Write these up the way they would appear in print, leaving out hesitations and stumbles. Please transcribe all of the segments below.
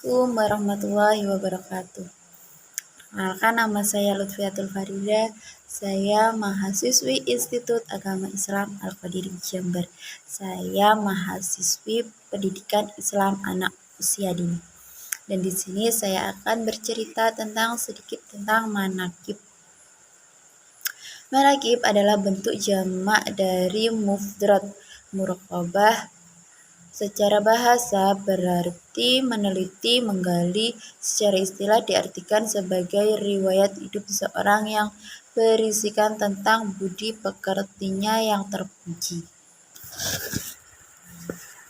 Assalamualaikum warahmatullahi wabarakatuh. Perkenalkan, nama saya Lutfiatul Farida. Saya mahasiswi Institut Agama Islam Al-Qadiri Jember. Saya mahasiswi Pendidikan Islam Anak Usia Dini. Dan di sini saya akan bercerita sedikit tentang manaqib. Manaqib adalah bentuk jamak dari mufrad muraqabah. Secara bahasa berarti meneliti, menggali. Secara istilah diartikan sebagai riwayat hidup seseorang yang berisikan tentang budi pekertinya yang terpuji.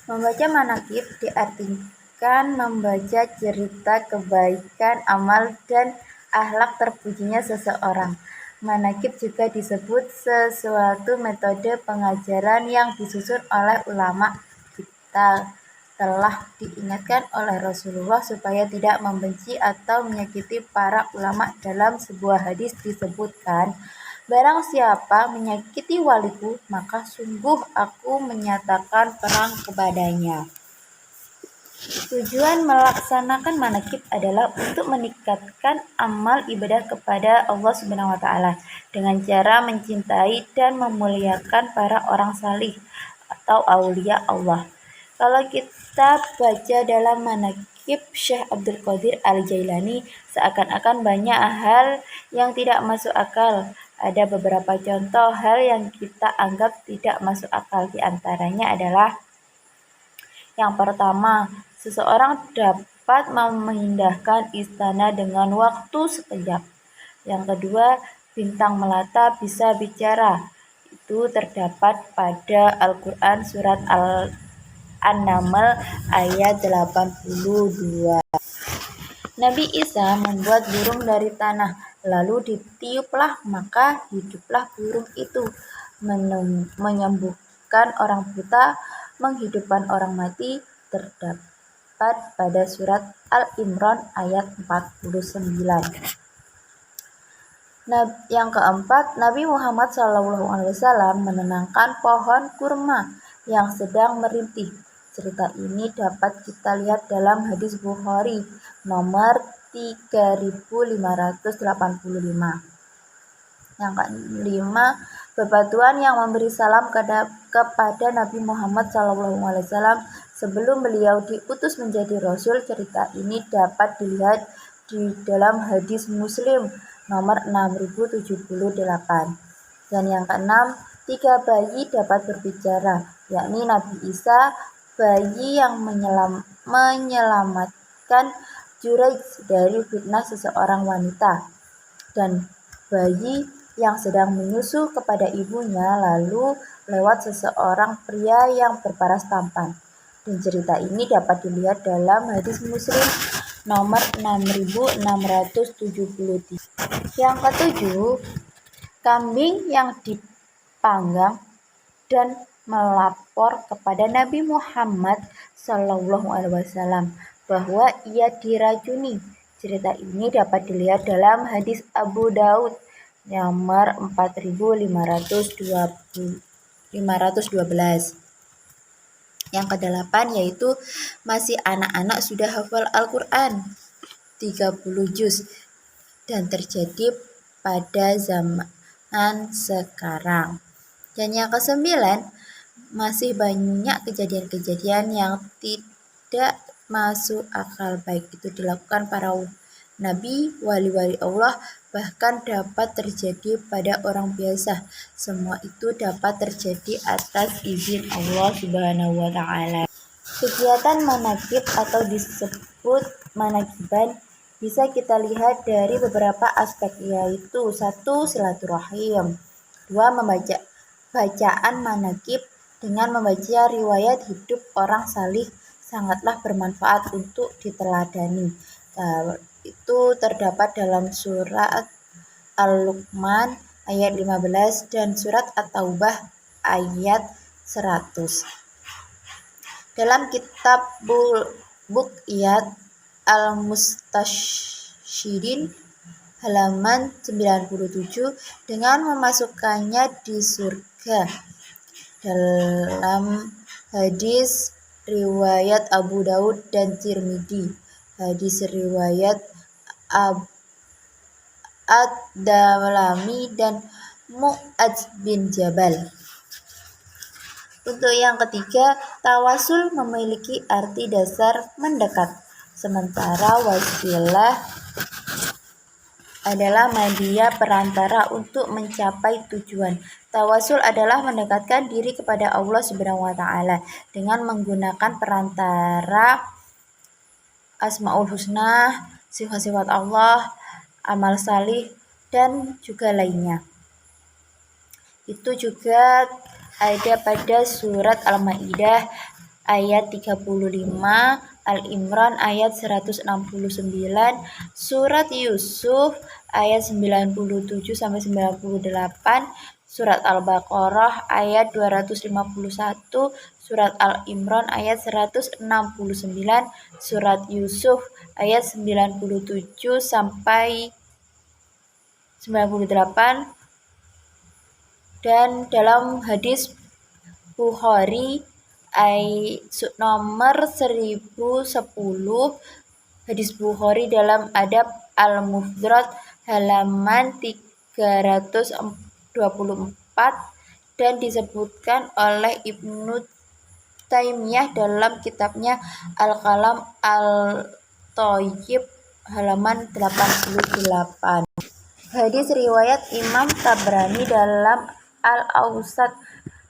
Membaca manaqib diartikan membaca cerita kebaikan, amal, dan akhlak terpujinya seseorang. Manaqib juga disebut sesuatu metode pengajaran yang disusun oleh ulama. Kita telah diingatkan oleh Rasulullah supaya tidak membenci atau menyakiti para ulama. Dalam sebuah hadis disebutkan, barang siapa menyakiti waliku, maka sungguh aku menyatakan perang kepadanya. Tujuan melaksanakan manaqib adalah untuk meningkatkan amal ibadah kepada Allah Subhanahu wa taala dengan cara mencintai dan memuliakan para orang salih atau aulia Allah. Kalau kita baca dalam manaqib Syekh Abdul Qadir Al-Jailani, seakan-akan banyak hal yang tidak masuk akal. Ada beberapa contoh hal yang kita anggap tidak masuk akal. Di antaranya adalah yang pertama, seseorang dapat memindahkan istana dengan waktu sekejap. Yang kedua, bintang melata bisa bicara. Itu terdapat pada Al-Quran surat An-Naml ayat 82. Nabi Isa membuat burung dari tanah, lalu ditiuplah, maka hiduplah burung itu. Menyembuhkan orang buta, menghidupkan orang mati, terdapat pada surat Al-Imran ayat 49. Yang keempat, Nabi Muhammad SAW menenangkan pohon kurma yang sedang merintih. Cerita ini dapat kita lihat dalam hadis Bukhari nomor 3585. Yang kelima, bebatuan yang memberi salam kepada Nabi Muhammad SAW sebelum beliau diutus menjadi Rasul. Cerita ini dapat dilihat di dalam hadis Muslim nomor 6078. Dan yang keenam, 3 bayi dapat berbicara, yakni Nabi Isa, bayi yang menyelamatkan Juraij dari fitnah seseorang wanita, dan bayi yang sedang menyusu kepada ibunya lalu lewat seseorang pria yang berparas tampan. Dan cerita ini dapat dilihat dalam hadis Muslim nomor 6673. Yang ketujuh, kambing yang dipanggang dan melapor kepada Nabi Muhammad SAW bahwa ia diracuni. Cerita ini dapat dilihat dalam hadis Abu Daud nomor 4512. Yang kedelapan yaitu masih anak-anak sudah hafal Al-Quran 30 juz dan terjadi pada zaman sekarang. Dan yang kesembilan, masih banyak kejadian-kejadian yang tidak masuk akal, baik itu dilakukan para nabi, wali-wali Allah, bahkan dapat terjadi pada orang biasa. Semua itu dapat terjadi atas izin Allah Subhanahu wa taala. Kegiatan manaqib atau disebut manaqiban bisa kita lihat dari beberapa aspek, yaitu 1. Silaturahim. 2. Bacaan manaqib dengan membaca riwayat hidup orang salih sangatlah bermanfaat untuk diteladani. Itu terdapat dalam surat Al-Luqman ayat 15 dan surat At-Taubah ayat 100. Dalam kitab Buqyat Al-Mustasyirin halaman 97, dengan memasukkannya di surga. Dalam hadis riwayat Abu Daud dan Tirmidzi, Hadis riwayat Ad-Dawlami dan Mu'adz bin Jabal. Untuk yang ketiga, tawasul memiliki arti dasar mendekat, sementara wasilah adalah media perantara untuk mencapai tujuan. Tawasul adalah mendekatkan diri kepada Allah Subhanahu wa taala dengan menggunakan perantara Asmaul Husna, sifat-sifat Allah, amal salih, dan juga lainnya. Itu juga ada pada surat Al-Maidah ayat 35, Al-Imran ayat 169, surat Yusuf ayat 97 sampai 98, surat Al-Baqarah ayat 251, surat Al-Imran ayat 169, surat Yusuf ayat 97 sampai 98, dan dalam hadis Bukhari nomor 1010, hadis Bukhari dalam Adab Al-Mufrad halaman 324, dan disebutkan oleh Ibnu Taimiyah dalam kitabnya Al-Kalam Al-Thayyib halaman 88. Hadis riwayat Imam Tabrani dalam Al-Awsat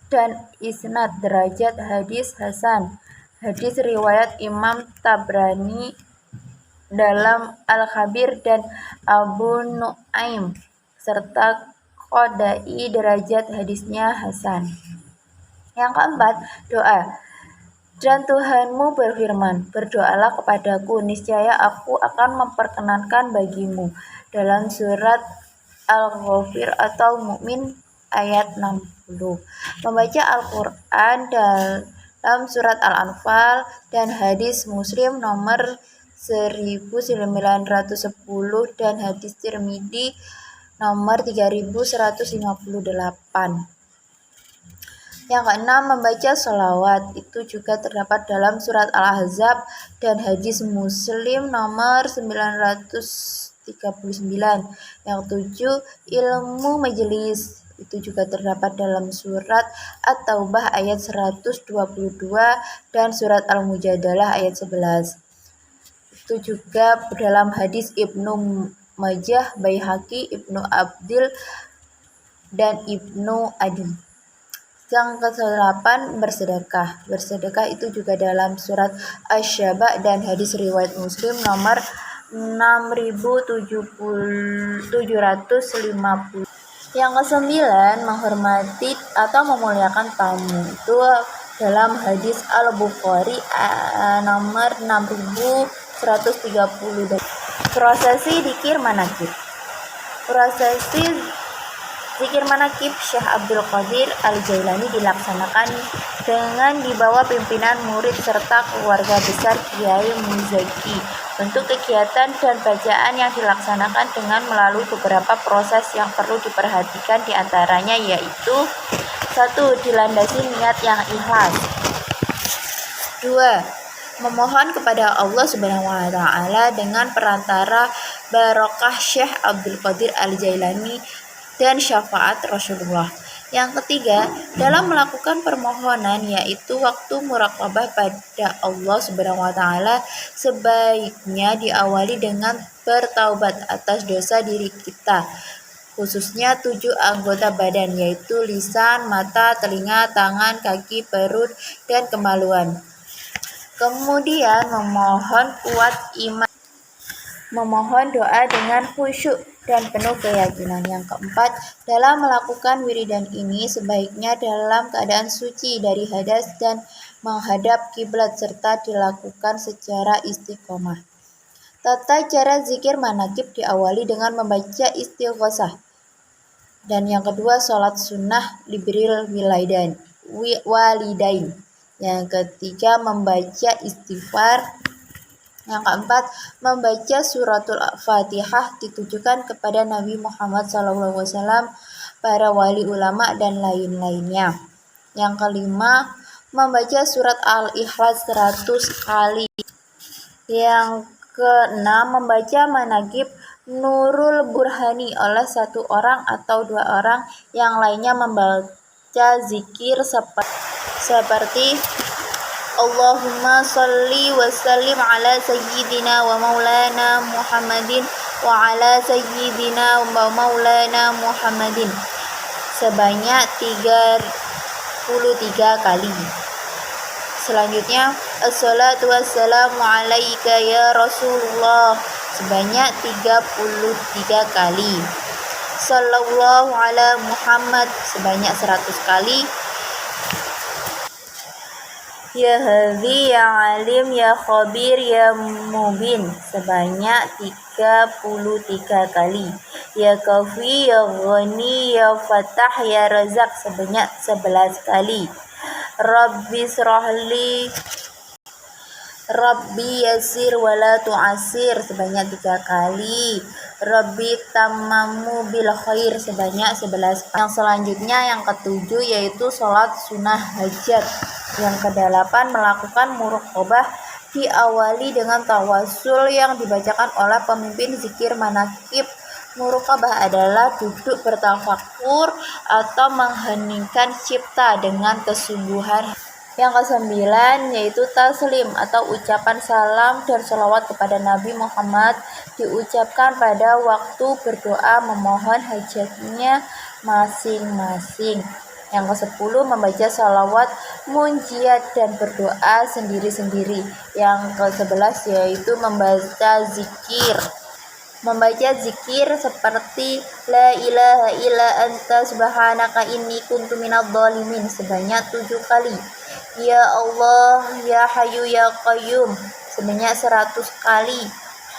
dan isnad derajat hadis hasan. Hadis riwayat Imam Tabrani dalam Al-Khabir dan Abu Nu'aim serta Qodai derajat hadisnya hasan. Yang keempat, doa. Dan Tuhanmu berfirman, berdoalah kepadaku, niscaya aku akan memperkenankan bagimu. Dalam surat Al-Ghafir atau Mukmin ayat 60. Membaca Al-Quran dalam surat Al-Anfal dan hadis Muslim nomor 1910 dan hadis Tirmidzi nomor 3158. Yang keenam, membaca sholawat. Itu juga terdapat dalam surat Al-Ahzab dan hadis Muslim nomor 939. Yang ketujuh, ilmu majelis. Itu juga terdapat dalam surat At-Taubah ayat 122 dan surat Al-Mujadalah ayat 11. Itu juga dalam hadis Ibnu Majah, Baihaqi, Ibnu Abdil, dan Ibnu Adi. Yang ke-8, bersedekah. Bersedekah itu juga dalam surat Asy-Syaba dan hadis riwayat Muslim nomor 6750. Yang ke-9, menghormati atau memuliakan tamu. Itu dalam hadis Al-Bukhari nomor 6130. Prosesi dzikir manakib. Prosesi zikir manakib Syekh Abdul Qadir Al-Jailani dilaksanakan dengan dibawa pimpinan murid serta keluarga besar Kiai Muzaki. Bentuk kegiatan dan bacaan yang dilaksanakan dengan melalui beberapa proses yang perlu diperhatikan, diantaranya yaitu 1. Dilandasi niat yang ikhlas. 2. Memohon kepada Allah Subhanahu wa taala dengan perantara barokah Syekh Abdul Qadir Al-Jailani dan syafaat Rasulullah. Yang ketiga, dalam melakukan permohonan yaitu waktu muraqabah pada Allah Subhanahu wa taala sebaiknya diawali dengan bertaubat atas dosa diri kita, khususnya 7 anggota badan yaitu lisan, mata, telinga, tangan, kaki, perut, dan kemaluan. Kemudian memohon kuat iman, memohon doa dengan khusyuk dan penuh keyakinan. Yang keempat, dalam melakukan wiridan ini sebaiknya dalam keadaan suci dari hadas dan menghadap kiblat serta dilakukan secara istiqomah. Tata cara zikir manakib diawali dengan membaca istighosah. Dan yang kedua, sholat sunnah libril walidain. Yang ketiga, membaca istighfar. Yang keempat, membaca suratul Fatihah ditujukan kepada Nabi Muhammad SAW, para wali ulama, dan lain-lainnya. Yang kelima, membaca surat Al-Ikhlas 100 kali. Yang Keenam, membaca manaqib Nurul Burhani oleh satu orang atau dua orang, yang lainnya membaca zikir seperti Allahumma sholli wa sallim ala sayyidina wa maulana Muhammadin wa ala sayyidina wa maulana Muhammadin sebanyak 33 kali. Selanjutnya, assalatu wassalamu alaika ya Rasulullah sebanyak 33 kali. Sallallahu ala Muhammad sebanyak 100 kali. Ya Hadzi ya Alim ya Khabir ya Mubin sebanyak 33 kali. Ya Kafi ya Ghani ya Fatah ya Razak sebanyak 11 kali. Rabbi yasir wala tu'asir sebanyak 3 kali. Rabbi tamamu bil khair sebanyak 11 kali. Yang selanjutnya yang ketujuh yaitu sholat sunnah hajat. Yang kedelapan melakukan muraqabah diawali dengan tawasul yang dibacakan oleh pemimpin zikir manaqib. Muraqabah adalah duduk bertafakur atau mengheningkan cipta dengan kesungguhan. Yang kesembilan yaitu taslim atau ucapan salam dan sholawat kepada Nabi Muhammad diucapkan pada waktu berdoa memohon hajatnya masing-masing. Yang ke-10 membaca sholawat munjiat dan berdoa sendiri-sendiri. Yang ke-11 yaitu membaca zikir seperti la ilaha illa anta subhanaka inni kuntu minadh dhalimin sebanyak 7 kali. Ya Allah ya Hayyu ya Qayyum sebanyak 100 kali.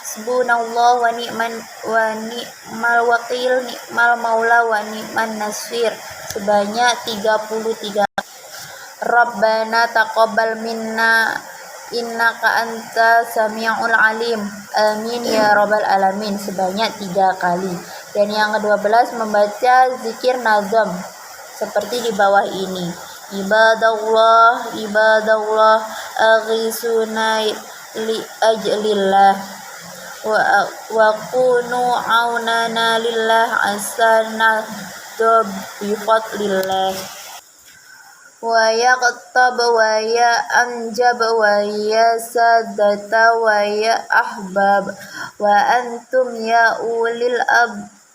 Hasbunallah wa ni'mal wakil ni'mal maula wa ni'man nasir sebanyak 33 kali. Rabbana taqabbal minna innaka anta sami'ul alim amin ya rabbal alamin sebanyak 3 kali. Dan yang ke-12 membaca zikir nazam seperti di bawah ini. Ibadallah aghisuna li ajlillah wa kunu aunana lillah asana bi fadlillah wa yaqtab wa ya anjab wa ya sadata wa ya ahbab wa antum ya ulil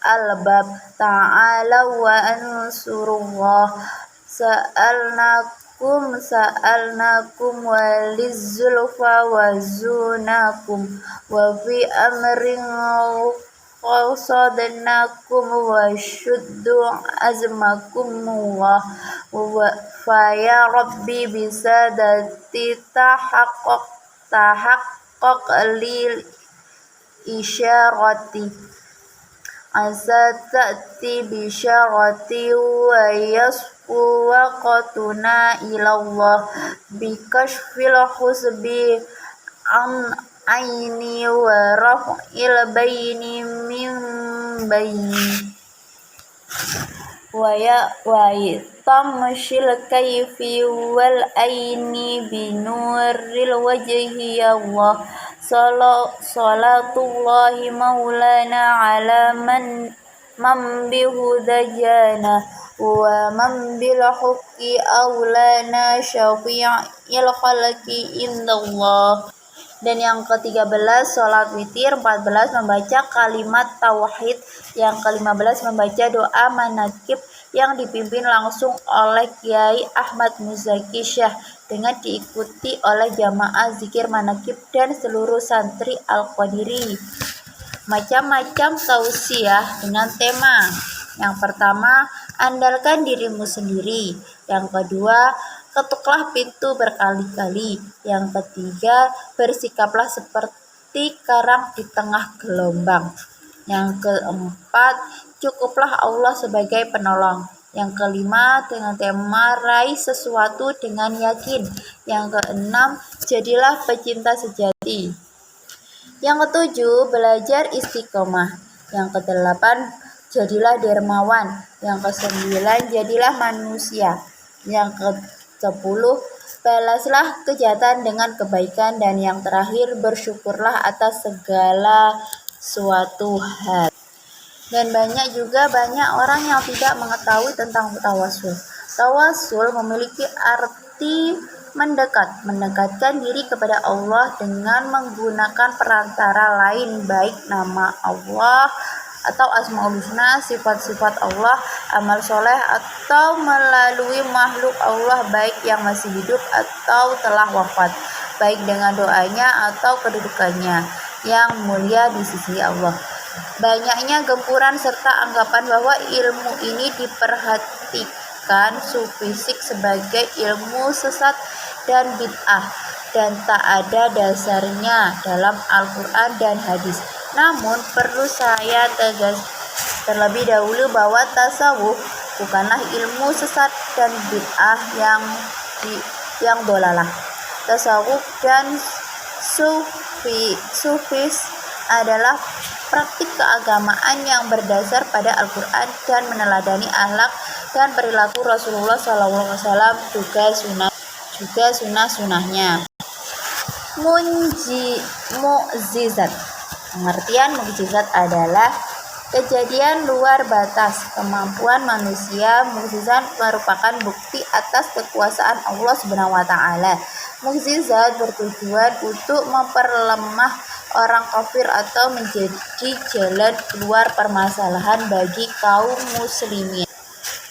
albab ta'ala wa ansurullah sa'alnakum walizzulfa wa zunakum wa fi amrin qasadnakum wa syuddu azmakum wa ya Rabbi bisadati tahaqqaq lil isyarati asa ta'ti bisyarati wa yasfu waqtuna ilallah bikashfil husbi an aini wa raf'il baini min baini wa tamshil kayfi wal aini binuril wajhi ya Allah salatullahi maulana ala man bihudajana wa man bil hukki aulana syafi'il khalqi indallah. Dan yang ke-13 sholat witir. 14 membaca kalimat tauhid. Yang ke-15 membaca doa manaqib yang dipimpin langsung oleh Kiai Ahmad Muzaki Syah dengan diikuti oleh jamaah zikir manaqib dan seluruh santri Al-Qadiri. Macam-macam tausiah dengan tema. Yang pertama, andalkan dirimu sendiri. Yang kedua, ketuklah pintu berkali-kali. Yang ketiga, bersikaplah seperti karang di tengah gelombang. Yang keempat, cukuplah Allah sebagai penolong. Yang kelima, dengan tema raih sesuatu dengan yakin. Yang keenam, jadilah pecinta sejati. Yang ketujuh, belajar istiqomah. Yang kedelapan, jadilah dermawan. Yang kesembilan, jadilah manusia. Yang ke-10, balaslah kejahatan dengan kebaikan, dan yang terakhir bersyukurlah atas segala suatu hal. Dan banyak orang yang tidak mengetahui tentang tawasul. Tawasul memiliki arti mendekatkan diri kepada Allah dengan menggunakan perantara lain, baik nama Allah atau asmaul husna, sifat-sifat Allah, amal soleh, atau melalui makhluk Allah baik yang masih hidup atau telah wafat, baik dengan doanya atau kedudukannya yang mulia di sisi Allah. Banyaknya gempuran serta anggapan bahwa ilmu ini diperhatikan Sufistik sebagai ilmu sesat dan bid'ah, dan tak ada dasarnya dalam Al-Quran dan hadis. Namun perlu saya tegas terlebih dahulu bahwa tasawuf bukanlah ilmu sesat dan bid'ah yang dolalah. Tasawuf dan sufis adalah praktik keagamaan yang berdasar pada Al-Quran dan meneladani akhlak dan perilaku Rasulullah SAW, juga sunnah-sunnahnya. Mukjizat. Pengertian mukjizat adalah kejadian luar batas kemampuan manusia. Mukjizat merupakan bukti atas kekuasaan Allah Subhanahu wa taala. Mukjizat bertujuan untuk memperlemah orang kafir atau menjadi jalan keluar permasalahan bagi kaum muslimin.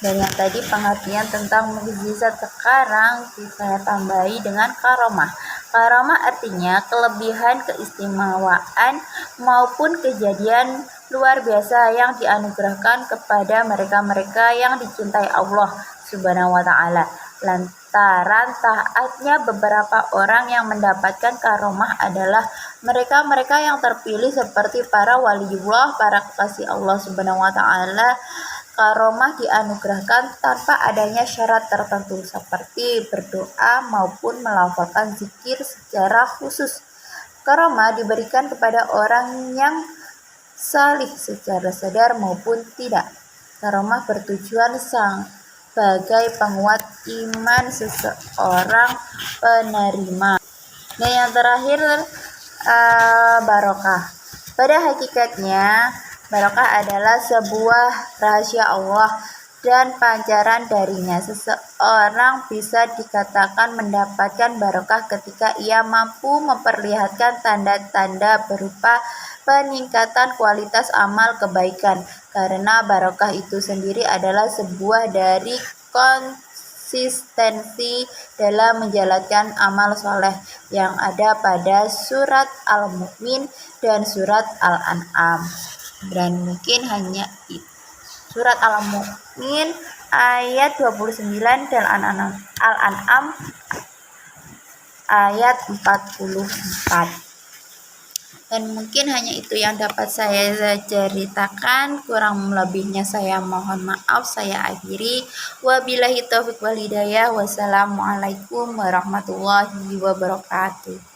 Dan yang tadi pengertian tentang mukjizat, sekarang saya tambahi dengan karomah. Karomah artinya kelebihan, keistimewaan, maupun kejadian luar biasa yang dianugerahkan kepada mereka-mereka yang dicintai Allah Subhanahu wa taala. Lantaran taatnya beberapa orang yang mendapatkan karomah adalah mereka-mereka yang terpilih seperti para waliullah, para kekasih Allah Subhanahu wa taala. Karomah dianugerahkan tanpa adanya syarat tertentu seperti berdoa maupun melafalkan zikir secara khusus. Karomah diberikan kepada orang yang salih secara sadar maupun tidak. Karomah bertujuan sebagai penguat iman seseorang penerima. Dan yang terakhir, barokah. Pada hakikatnya, barokah adalah sebuah rahasia Allah dan pancaran darinya. Seseorang bisa dikatakan mendapatkan barokah ketika ia mampu memperlihatkan tanda-tanda berupa peningkatan kualitas amal kebaikan, karena barokah itu sendiri adalah sebuah dari konsistensi dalam menjalankan amal soleh yang ada pada surat Al-Mu'min dan surat Al-An'am. Dan mungkin hanya itu. Surat Al-Mu'min ayat 29 dan Al-An'am ayat 44. Dan mungkin hanya itu yang dapat saya ceritakan. Kurang lebihnya saya mohon maaf. Saya akhiri. Wabillahi taufiq wal hidayah. Wassalamualaikum warahmatullahi wabarakatuh.